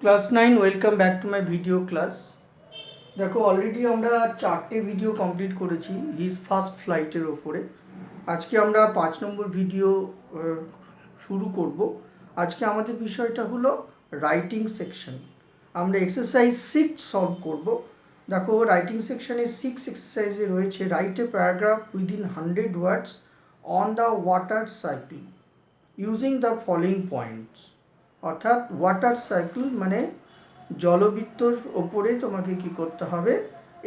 Class 9 welcome back to my video class. দেখো already আমরা 4টে video complete করেছি his first ফ্লাইটের ওপরে। আজকে আমরা 5 নম্বর ভিডিও শুরু করব। আজকে আমাদের বিষয়টা হলো রাইটিং সেকশন। আমরা এক্সারসাইজ 6 সলভ করব। দেখো রাইটিং সেকশনে 6 এক্সারসাইজে রয়েছে write a paragraph within 100 words on the water cycle using the following points. অর্থাৎ ওয়াটার সাইকেল মানে জলবিদ্যুৎ ওপরে তোমাকে কি করতে হবে,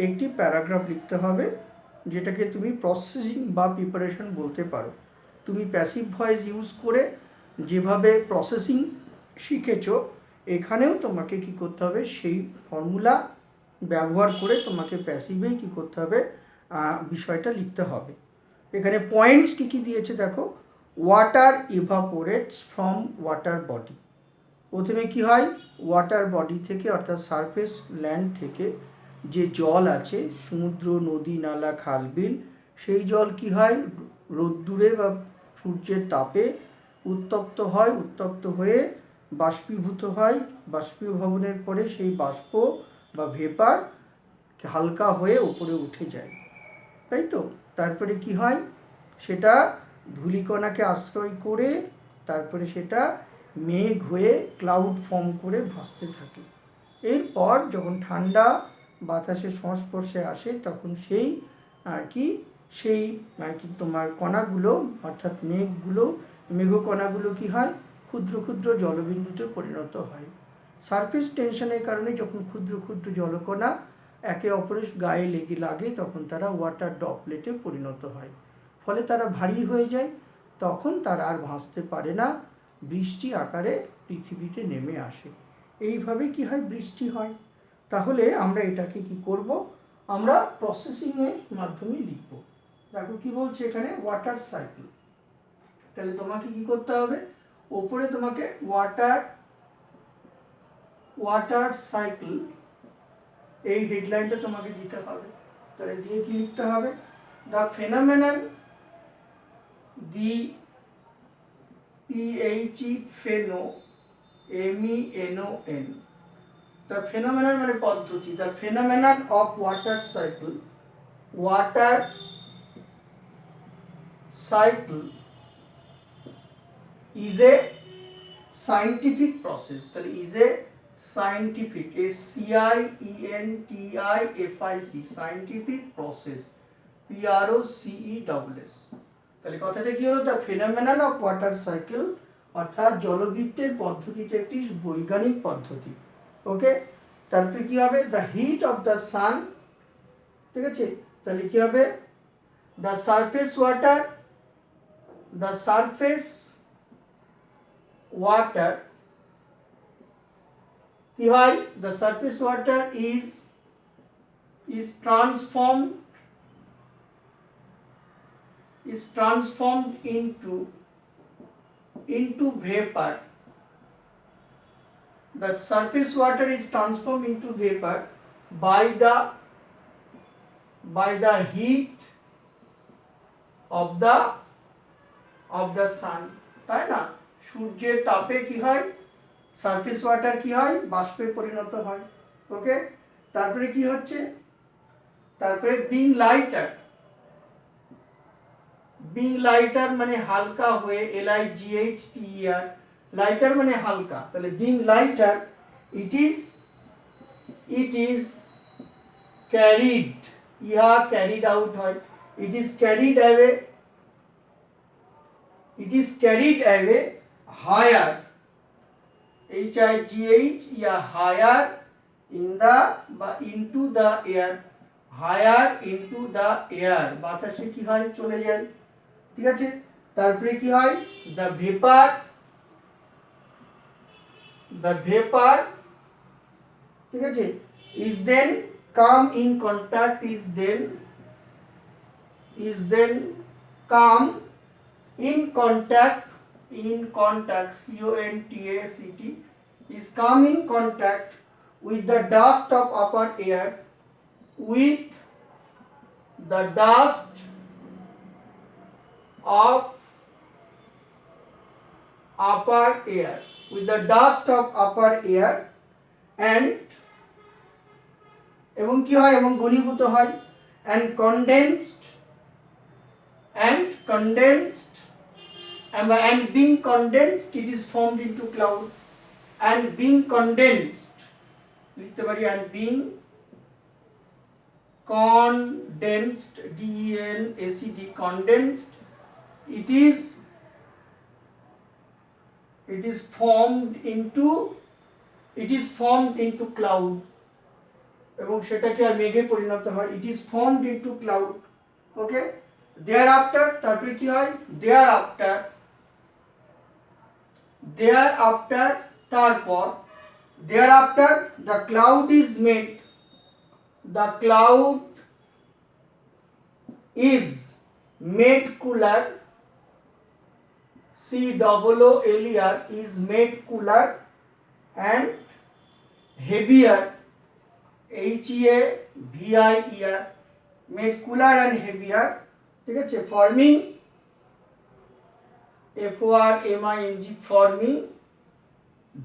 একটি প্যারাগ্রাফ লিখতে হবে, যেটাকে তুমি প্রসেসিং বা প্রিপারেশন বলতে পারো। তুমি প্যাসিভ ভয়েস ইউজ করে যেভাবে প্রসেসিং শিখেছো, এখানেও তোমাকে কি করতে হবে, সেই ফর্মুলা ব্যবহার করে তোমাকে প্যাসিভেই কি করতে হবে, বিষয়টা লিখতে হবে। এখানে পয়েন্টস কী কী দিয়েছে দেখো। Water evaporates from water body. প্রথমে কি হয়, ওয়াটার বডি থেকে অর্থাৎ সারফেস ল্যান্ড থেকে যে জল আছে, সমুদ্র, নদী, নালা, খাল, বিল, সেই জল কি হয়, রোদ্দুরে বা সূর্যের তাপে উত্তপ্ত হয়, উত্তপ্ত হয়ে বাষ্পীভূত হয়, বাষ্পীভবনের পরে সেই বাষ্প বা ভেপার হালকা হয়ে ওপরে উঠে যায়, তাই তো। তারপরে কি হয়, সেটা ধূলিকণাকে আশ্রয় করে তারপরে সেটা মেঘ হয়ে ক্লাউড ফর্ম করে ভাসতে থাকে। এরপর যখন ঠান্ডা বাতাসের সংস্পর্শে আসে তখন সেই আর কি তোমার কণাগুলো অর্থাৎ মেঘকণাগুলো কি হয়, ক্ষুদ্র ক্ষুদ্র জলবিন্দুতে পরিণত হয়। সারফেস টেনশনের কারণে যখন ক্ষুদ্র ক্ষুদ্র জলকণা একে অপরের গায়ে লাগে তখন তারা ওয়াটার ড্রপলেটে পরিণত হয়, ফলে তারা ভারী হয়ে যায়। তখন তারা আর ভাসতে পারে না, বৃষ্টি আকারে পৃথিবীতে নেমে আসে। এইভাবে কি হয়, বৃষ্টি হয়। তাহলে আমরা এটাকে কি করব, আমরা প্রসেসিংয়ের মাধ্যমে লিখব। দেখো কি বলছে এখানে, ওয়াটার সাইকেল। তাহলে তোমাকে কি করতে হবে, ওপরে তোমাকে ওয়াটার সাইকেল এই হেডলাইনটা তোমাকে দিতে হবে। তাহলে দিয়ে কি লিখতে হবে, the phenomenon, pheno, MENON, the phenomenon মানে পদ্ধতি, the phenomenon of water cycle, water cycle is a scientific process। তাহলে is a scientific, SCIENTIFIC, scientific process, PROCESS। তাহলে কথাটা কি হলো, the phenomenon of water cycle অর্থাৎ জলবৃত্তের পদ্ধতিটা একটি বৈজ্ঞানিক পদ্ধতি। ওকে, তারপরে কি হবে, the heat of the sun. ঠিক আছে, তাহলে কি হবে, the surface water, the surface water কি হয়, the surface water is transformed into vapor. The surface water is transformed into vapor by the heat of the sun, তাই না। সূর্যের তাপে কি হয়, সারফেস ওয়াটার কি হয়, বাষ্পে পরিণত হয়। ওকে, তারপরে কি হচ্ছে, তারপরে বিং লাইটার মানে হালকা হয়ে, LIGHTER, লাইটার মানে হালকা। তাহলে being lighter it is carried, carried out হয়, it is carried away higher, HIGH, higher in the বা into the air, higher into the air, বাতাসে কি হয়, চলে যায়। ঠিক আছে, তারপরে কি হয়, দ্য ভেপার ঠিক আছে, is then come in contact, is then come in contact, CONTACT, is come in contact with the dust of upper air, with the dust of upper air, and এবং কি হয় এবং ঘনীভূত হয় and condensed and being condensed it is formed into cloud and being condensed লিখতে পারি and being condensed condensed it is formed into cloud এবং সেটা কি হয় মেঘে পরিণত হয় it is formed into cloud okay thereafter তারপরে কি হয় thereafter তারপর thereafter the cloud is made cooler COOLER is made cooler and heavier HEAVIER made cooler and heavier ঠিক আছে forming forming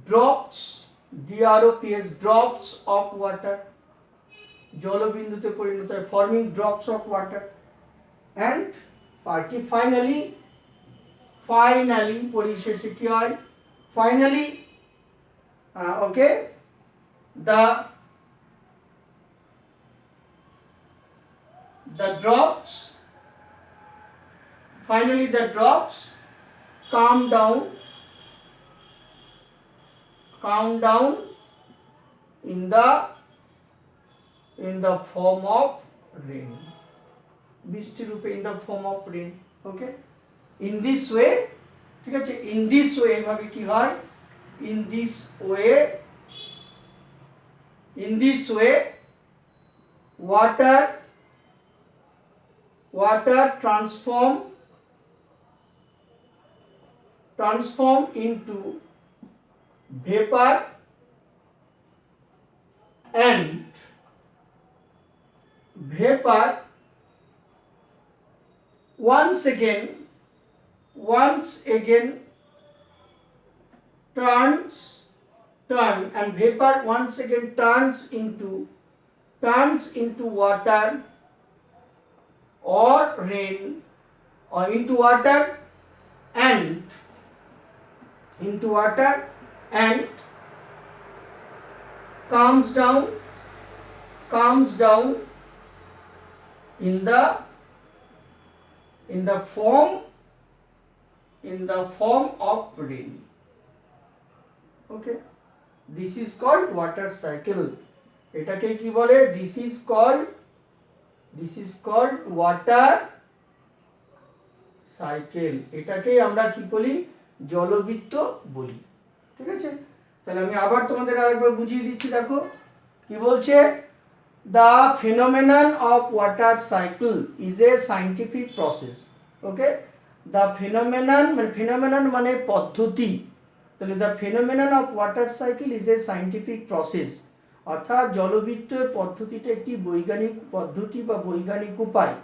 drops drops of water জলবিন্দুতে পরিণত হয় forming drops of water and finally পরিশেষে কি হয় finally okay the drops calm down in the form of rain বৃষ্টি রূপে in the form of rain okay in this way ঠিক আছে in this way এভাবে কি হয় in this way water transform into vapor and once again turns into water or rain or into water and calms down in the form of rain okay this is called water cycle এটাকে কি বলে this is called water cycle এটাকেই আমরা কি বলি জলবৃত্ত বলি ঠিক আছে তাহলে আমি আবার তোমাদের আরেকবার বুঝিয়ে দিচ্ছি দেখো কি বলছে the phenomenon of water cycle is a scientific process okay the phenomenon মানে পদ্ধতি তাহলে the phenomenon of water cycle is a scientific process অর্থাৎ জলবৃত্তের পদ্ধতিটা একটি বৈজ্ঞানিক পদ্ধতি বা বৈজ্ঞানিক উপায়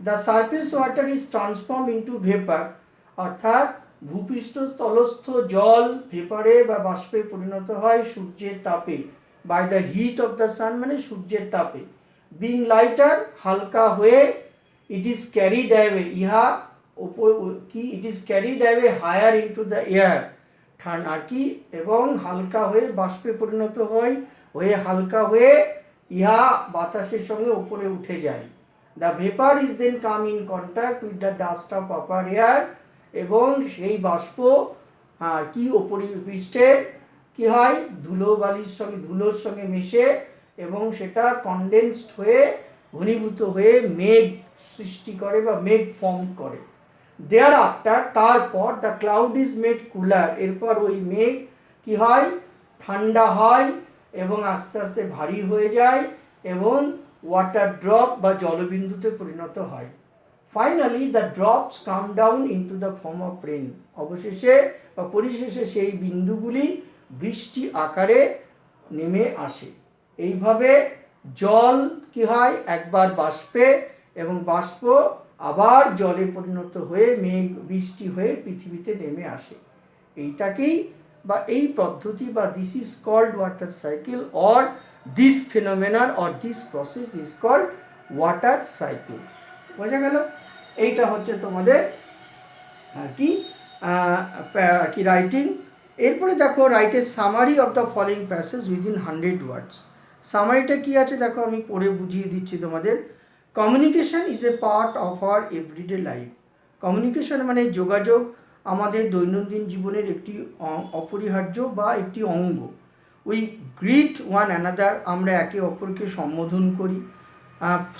the surface water is transformed into vapor অর্থাৎ ভূপৃষ্ঠ তলস্থ জল ভেপারে বা বাষ্পে পরিণত হয় সূর্যের তাপে by the heat of the sun মানে সূর্যের তাপে being lighter হালকা হয়ে it is carried away it is carried away higher into the air আর কি এবং হালকা হয়ে বাষ্পে পরিণত হয় হালকা হয়ে ইহা বাতাসের সঙ্গে উপরে উঠে যায় the vapor is then come in contact with the dust of upper air এবং সেই বাষ্প কি উপরিপৃষ্ঠে কি হয় ধুলোর সঙ্গে মিশে এবং সেটা কনডেন্সড হয়ে ঘনীভূত হয়ে মেঘ সৃষ্টি করে বা মেঘ ফর্ম করে thereafter তারপর the cloud is made cooler এরপর ওই মেঘ কি হয় ঠান্ডা হয় এবং আস্তে আস্তে ভারী হয়ে যায় এবং ওয়াটার ড্রপ বা জলবিন্দুতে পরিণত হয় finally the drops come down into the form of rain অবশেষে বা পরিশেষে সেই বিন্দুগুলি বৃষ্টি আকারে নেমে আসে এইভাবে জল কি হয় একবার বাষ্পে এবং বাষ্প আবার জলে পরিণত হয়ে মেঘ বৃষ্টি হয়ে পৃথিবীতে নেমে আসে এইটাকেই বা এই পদ্ধতি বা this is called water cycle or this phenomena or this process is called water cycle. বোঝা গেল? এইটা হচ্ছে তোমাদের আর কি রাইটিং। এরপরে দেখো write a summary of the following passage within 100 words. সামারিটা কি আছে দেখো, আমি পড়ে বুঝিয়ে দিচ্ছি তোমাদের। Communication is a part of our everyday life. Communication মানে যোগাযোগ আমাদের দৈনন্দিন জীবনের একটি অপরিহার্য বা একটি অঙ্গ। উই গ্রিট ওয়ান অ্যানাদার, আমরা একে অপরকে সম্বোধন করি,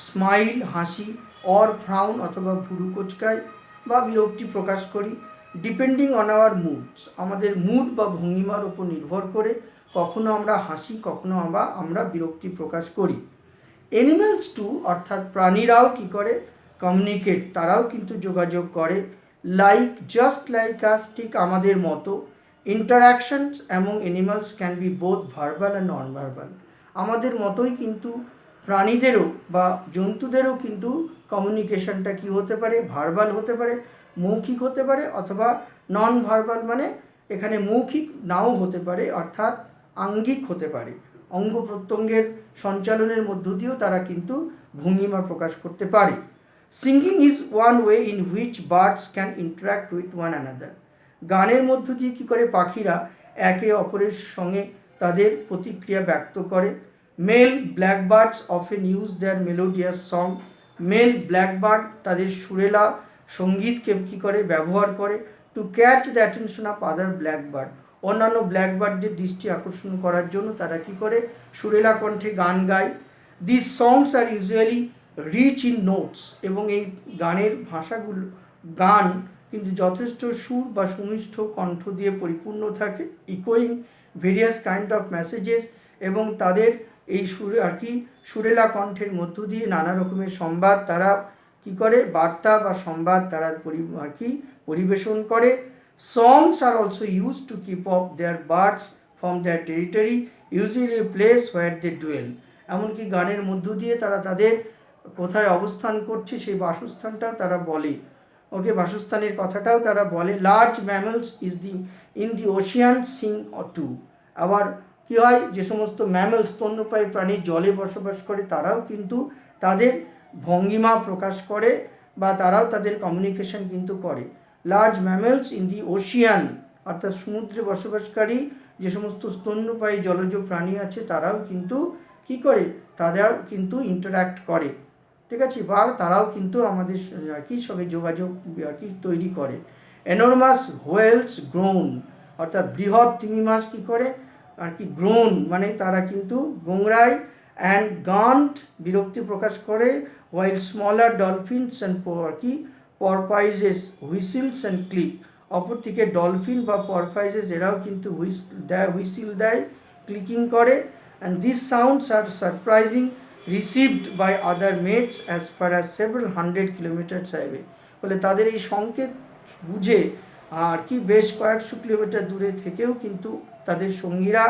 স্মাইল হাসি, অর ফ্রাউন অথবা ভুরু কোচকাই বা বিরক্তি প্রকাশ করি, ডিপেন্ডিং অন আওয়ার মুডস, আমাদের মুড বা ভঙ্গিমার উপর নির্ভর করে কখনো আমরা হাসি কখনো আমরা বিরক্তি প্রকাশ করি। অ্যানিমেলস টু, অর্থাৎ প্রাণীরাও কি করে কমিউনিকেট, তারাও কিন্তু যোগাযোগ করে। লাইক জাস্ট লাইক আস, ঠিক আমাদের মতো। ইন্টারাকশনস এবং animals can be both verbal and non verbal, আমাদের মতোই কিন্তু প্রাণীদেরও বা জন্তুদেরও কিন্তু কমিউনিকেশনটা কি হতে পারে, ভার্বাল হতে পারে, মৌখিক হতে পারে, অথবা নন ভার্বাল মানে এখানে মৌখিক নাও হতে পারে, অর্থাৎ আঙ্গিক হতে পারে, অঙ্গ প্রত্যঙ্গের সঞ্চালনের মধ্য দিয়েও তারা কিন্তু ভঙ্গিমা প্রকাশ করতে পারে। Singing is one way in which birds can interact with one another, গানের মধ্য দিয়ে কী করে পাখিরা একে অপরের সঙ্গে তাদের প্রতিক্রিয়া ব্যক্ত করে। Male blackbirds often use their melodious song, male blackbird তাদের সুরেলা সঙ্গীতকে কী করে ব্যবহার করে to catch the attention of other blackbird, অন্যান্য ব্ল্যাকবার্ডদের দৃষ্টি আকর্ষণ করার জন্য তারা কী করে সুরেলা কণ্ঠে গান গায়। This songs are usually rich in notes, এবং এই গানের ভাষাগুলো গান কিন্তু যথেষ্ট সুর বা সুমিষ্ঠ কণ্ঠ দিয়ে পরিপূর্ণ থাকে। ইকোয়িং ভেরিয়াস কাইন্ড অফ মেসেজেস, এবং তাদের এই সুরেলা কণ্ঠের মধ্য দিয়ে নানা রকমের সংবাদ তারা কি করে, বার্তা বা সংবাদ তারা পরিবেশন করে। Songs are also use to keep off their birds from their territory, usually a place where they dwell, এমনকি গানের মধ্য দিয়ে তারা তাদের কোথায় অবস্থান করছে সেই বাসস্থানটাও তারা বলে। ওকে, বাসস্থানের কথাটাও তারা বলে। Large mammals in the ocean sing too, আবার কী হয়, যে সমস্ত ম্যামল স্তন্যপায়ী প্রাণী জলে বসবাস করে তারাও কিন্তু তাদের ভঙ্গিমা প্রকাশ করে বা তারাও তাদের কমিউনিকেশন কিন্তু করে। Large mammals in the Ocean, অর্থাৎ সমুদ্রে বসবাসকারী যে সমস্ত স্তন্যপায়ী জলজ প্রাণী আছে তারাও কিন্তু কী করে, তারাও কিন্তু ইন্টারাক্ট করে, ঠিক আছে, বা তারাও কিন্তু আমাদের সঙ্গে যোগাযোগ তৈরি করে। এনরমাস হোয়েলস গ্রোন, অর্থাৎ বৃহৎ তিমি মাছ কী করে গ্রোন মানে তারা কিন্তু গোংরায়, অ্যান্ড গান্ট বিরক্তি প্রকাশ করে। While smaller dolphins and porpoises whistles and click, অপরদিকে ডলফিন বা পরপাইজেস এরাও কিন্তু হুইসিল দেয়, ক্লিকিং করে। And this sounds are surprising received by other mates as far as several 100 kilometres away, বলে তাদের এই সংকেত বুঝে বেশ কয়েকশো কিলোমিটার দূরে থেকেও কিন্তু তাদের সঙ্গীরা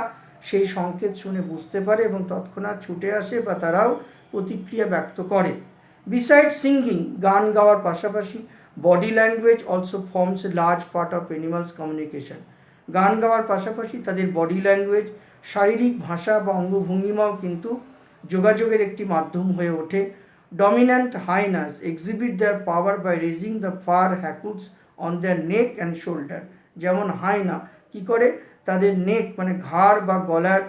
সেই সংকেত শুনে বুঝতে পারে এবং তৎক্ষণাৎ ছুটে আসে বা তারাও প্রতিক্রিয়া ব্যক্ত করে। বিসাইড সিঙ্গিং, গান গাওয়ার পাশাপাশি body language also forms a large part of animals communication, গান গাওয়ার পাশাপাশি তাদের বডি ল্যাঙ্গুয়েজ শারীরিক ভাষা বা অঙ্গভঙ্গিমাও কিন্তু যোগাযোগের একটি মাধ্যম হয়ে ওঠে। Dominant hyenas exhibit their power by raising the fur hackles on their neck and shoulder, যেমন হাইনা কী করে তাদের নেক মানে ঘাড় বা গলার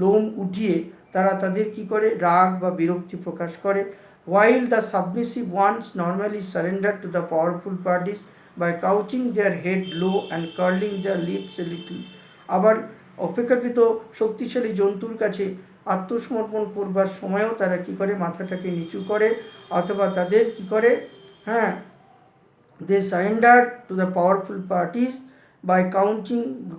লোম উঠিয়ে তারা তাদের কী করে রাগ বা বিরক্তি প্রকাশ করে। While the submissive ones normally surrender to the powerful parties by crouching their head low and curling their lips a little, আবার অপেক্ষাকৃত শক্তিশালী জন্তুর কাছে আত্মসমর্পণ করবার সময়ও তারা কী করে মাথাটাকে নিচু করে, অথবা তাদের কী করে they surrender to the powerful parties by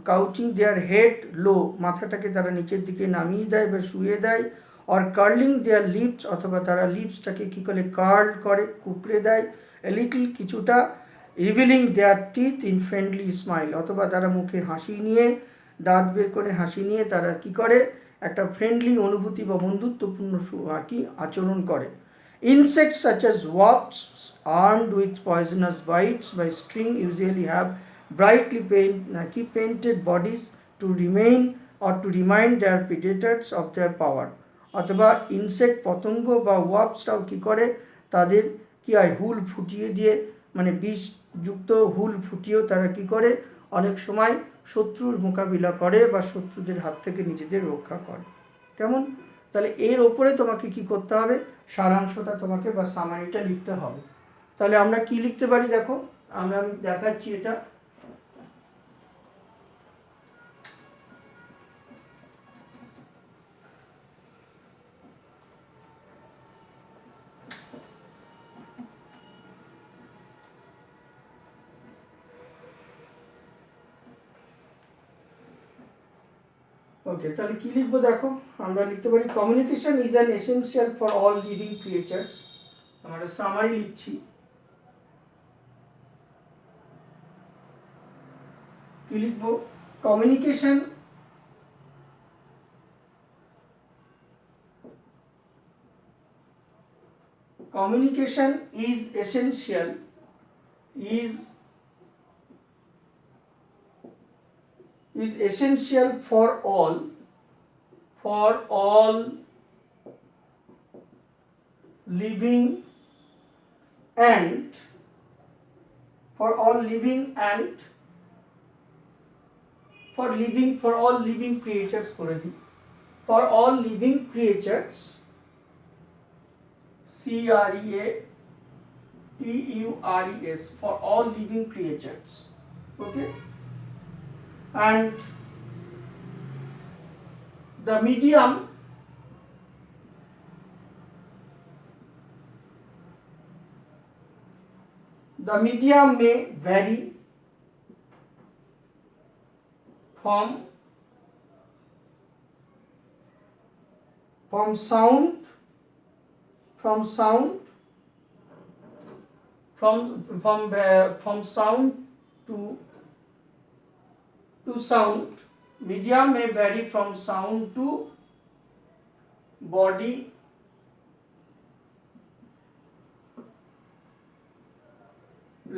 couching their head low, মাথাটাকে তারা নিচের দিকে নামিয়ে দেয় বা শুয়ে দেয়, or curling their lips, অথবা তারা লিপসটাকে কী করে কার্ল করে কুকড়ে দেয়, a little কিছুটা, revealing their teeth in friendly smile, অথবা তারা মুখে হাসি নিয়ে দাঁত বের করে হাসি নিয়ে তারা কী করে একটা ফ্রেন্ডলি অনুভূতি বা বন্ধুত্বপূর্ণ আচরণ করে। Insects such as wasps armed with poisonous bites by sting usually have painted bodies to remain or to remind their predators of their power। অথবা ইনসেক্ট পতঙ্গ বা ওয়ার্পসরাও কী করে, তাদের কী হয় হুল ফুটিয়ে দিয়ে, মানে বিষযুক্ত হুল ফুটিয়েও তারা কী করে অনেক সময় শত্রুর মোকাবিলা করে বা শত্রুদের হাত থেকে নিজেদের রক্ষা করে। কেমন? তাহলে এর ওপরে তোমাকে কি করতে হবে, সারাংশটা তোমাকে বা সামারিটা লিখতে হবে। তাহলে আমরা কি লিখতে পারি, দেখো আমি দেখাচ্ছি এটা। ওকে, তাহলে কি লিখবো দেখো, আমরা লিখতে পারি communication is an essential for all living creatures. আমরা সামারি লিখছি। কি লিখবো, communication is essential for all living and for all living creatures করে দিই, for all living creatures, CREATURES, for all living creatures, okay, and the medium may vary from sound to sound. Medium may vary from sound to body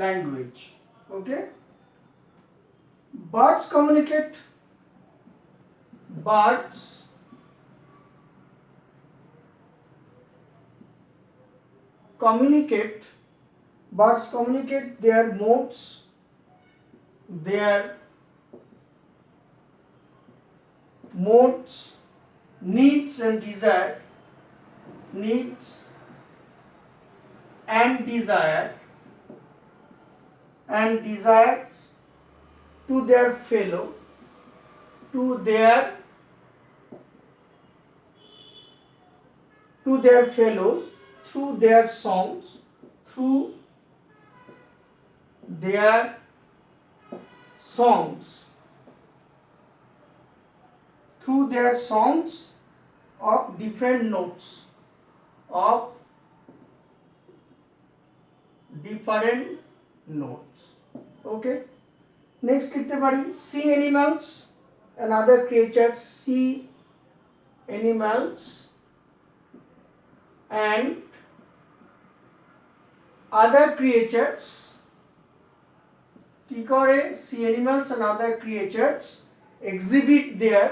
language, okay. Birds communicate their modes, needs and desires to their fellows through their songs, of different notes, okay। Next লিখতে পারি sea animals and other creatures, and other creatures কি করে, sea animals and other creatures exhibit their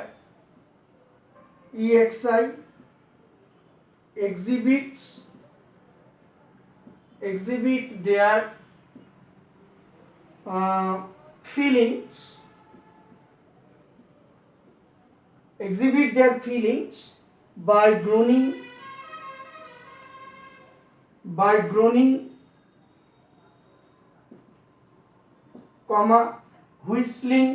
feelings by groaning, whistling,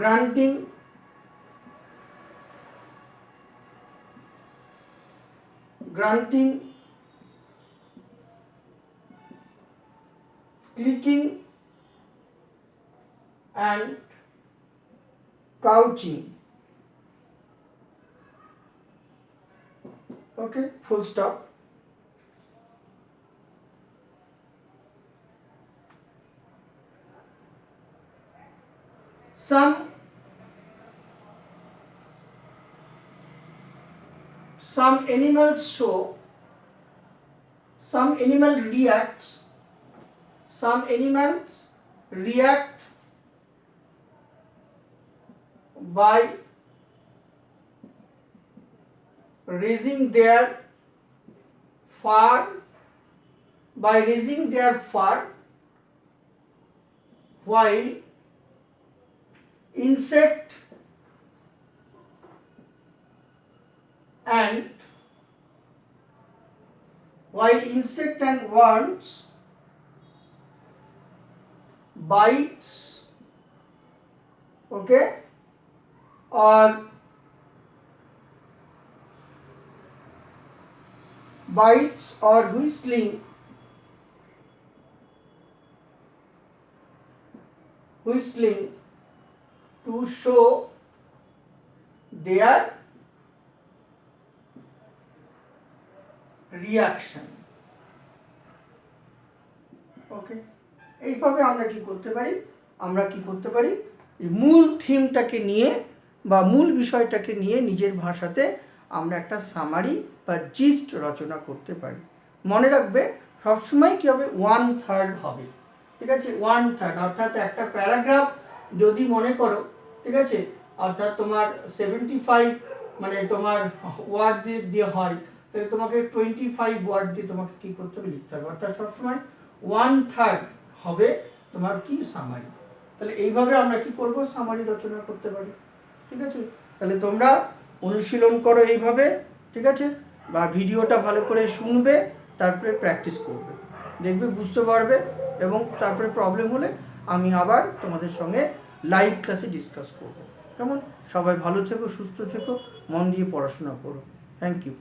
grunting, clicking and couching, okay, full stop। Some animals show some animals react by raising their fur while insect and worms bites, okay, or whistling to show their reaction, ওকে। এইভাবে আমরা কি করতে পারি এই মূল থিমটাকে নিয়ে বা মূল বিষয়টাকে নিয়ে নিজের ভাষাতে আমরা একটা সামারি বা জিস্ট রচনা করতে পারি। মনে রাখবে সবসময় কি হবে, 1/3 হবে, ঠিক আছে, 1/3, অর্থাৎ একটা প্যারাগ্রাফ যদি মনে করো, ঠিক আছে, অর্থাৎ তোমার 75 মানে তোমার ওয়ার্ড দিয়ে হয়, তাহলে তোমাকে 25 ওয়ার্ড দিয়ে তোমাকে কি করতে হবে, লিখতে হবে, অর্থাৎ সবসময় 1/3 হবে তোমার কি সামারি। তাহলে এইভাবে আমরা কি করব, সামারি রচনা করতে পারি, ঠিক আছে। তাহলে তোমরা অনুশীলন করো এইভাবে, ঠিক আছে, বা ভিডিওটা ভালো করে শুনবে, তারপরে প্র্যাকটিস করবে, দেখবে বুঝতে পারবে, এবং তারপরে প্রবলেম হলে আমি আবার তোমাদের সঙ্গে লাইভ ক্লাসে ডিসকাস করব। কেমন? সবাই ভালো থেকো, সুস্থ থেকো, মন দিয়ে পড়াশোনা করো। Thank you.